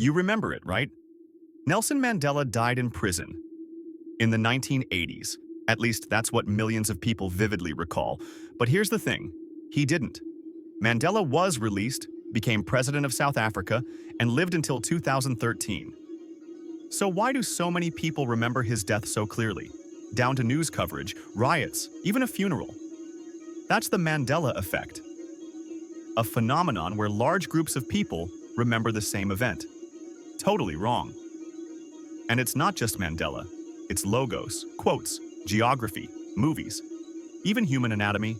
You remember it, right? Nelson Mandela died in prison in the 1980s. At least that's what millions of people vividly recall. But here's the thing, he didn't. Mandela was released, became president of South Africa, and lived until 2013. So why do so many people remember his death so clearly? Down to news coverage, riots, even a funeral. That's the Mandela Effect, a phenomenon where large groups of people remember the same event. Totally wrong. And it's not just Mandela. It's logos, quotes, geography, movies, even human anatomy.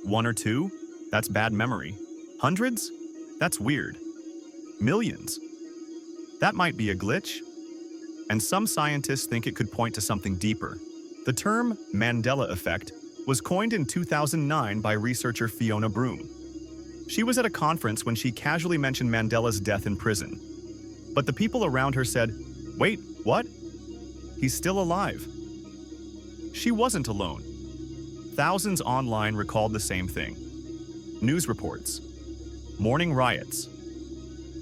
One or two? That's bad memory. Hundreds? That's weird. Millions? That might be a glitch. And some scientists think it could point to something deeper. The term Mandela Effect was coined in 2009 by researcher Fiona Broom. She was at a conference when she casually mentioned Mandela's death in prison. But the people around her said, "Wait, what? He's still alive." She wasn't alone. Thousands online recalled the same thing. News reports, morning riots,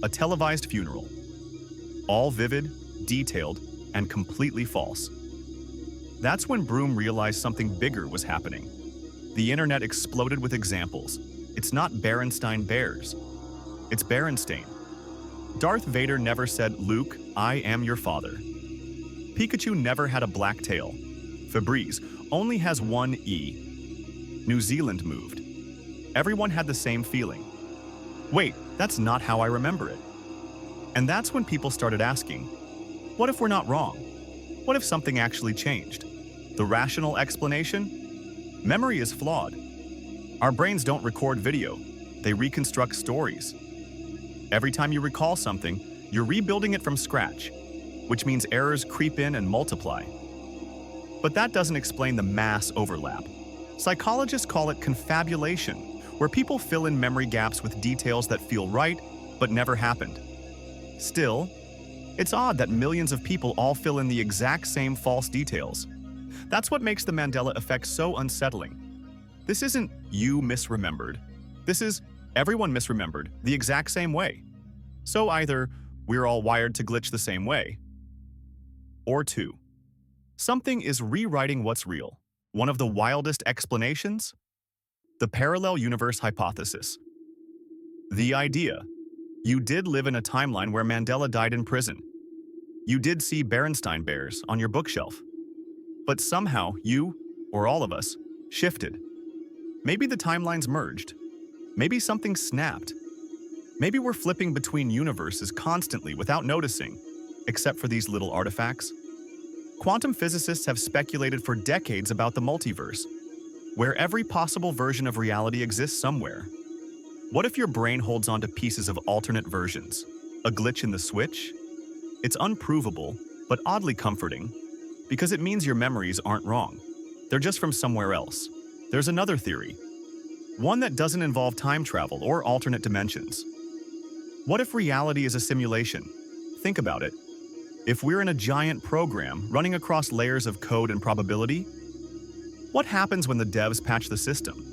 a televised funeral. All vivid, detailed, and completely false. That's when Broom realized something bigger was happening. The internet exploded with examples. It's not Berenstein Bears. It's Berenstein. Darth Vader never said, "Luke, I am your father." Pikachu never had a black tail. Febreze only has one E. New Zealand moved. Everyone had the same feeling. Wait, that's not how I remember it. And that's when people started asking, what if we're not wrong? What if something actually changed? The rational explanation? Memory is flawed. Our brains don't record video. They reconstruct stories. Every time you recall something, you're rebuilding it from scratch, which means errors creep in and multiply. But that doesn't explain the mass overlap. Psychologists call it confabulation, where people fill in memory gaps with details that feel right, but never happened. Still, it's odd that millions of people all fill in the exact same false details. That's what makes the Mandela Effect so unsettling. This isn't you misremembered. This is everyone misremembered the exact same way. So either we're all wired to glitch the same way, or two, something is rewriting what's real. One of the wildest explanations? The parallel universe hypothesis. The idea: you did live in a timeline where Mandela died in prison. You did see Berenstein Bears on your bookshelf. But somehow you, or all of us, shifted. Maybe the timelines merged. Maybe something snapped. Maybe we're flipping between universes constantly without noticing, except for these little artifacts. Quantum physicists have speculated for decades about the multiverse, where every possible version of reality exists somewhere. What if your brain holds onto pieces of alternate versions? A glitch in the switch? It's unprovable, but oddly comforting, because it means your memories aren't wrong. They're just from somewhere else. There's another theory, one that doesn't involve time travel or alternate dimensions. What if reality is a simulation? Think about it. If we're in a giant program running across layers of code and probability, what happens when the devs patch the system?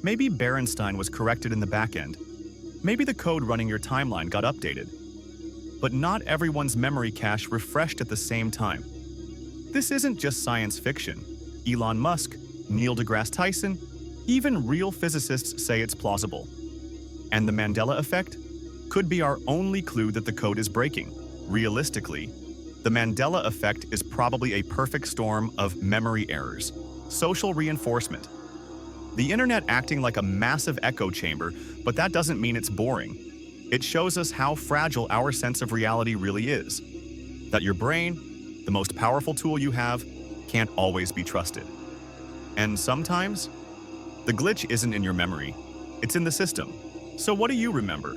Maybe Berenstein was corrected in the backend. Maybe the code running your timeline got updated. But not everyone's memory cache refreshed at the same time. This isn't just science fiction. Elon Musk, Neil deGrasse Tyson, even real physicists say it's plausible. And the Mandela Effect could be our only clue that the code is breaking. Realistically, the Mandela Effect is probably a perfect storm of memory errors, social reinforcement, the internet acting like a massive echo chamber, but that doesn't mean it's boring. It shows us how fragile our sense of reality really is. That your brain, the most powerful tool you have, can't always be trusted. And sometimes, the glitch isn't in your memory, it's in the system. So what do you remember?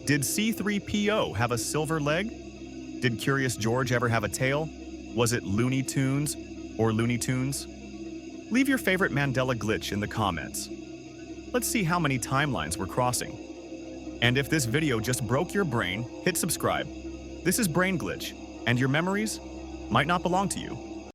Did C-3PO have a silver leg? Did Curious George ever have a tail? Was it Looney Tunes or Looney Tunes? Leave your favorite Mandela glitch in the comments. Let's see how many timelines we're crossing. And if this video just broke your brain, hit subscribe. This is Brain Glitch, and your memories might not belong to you.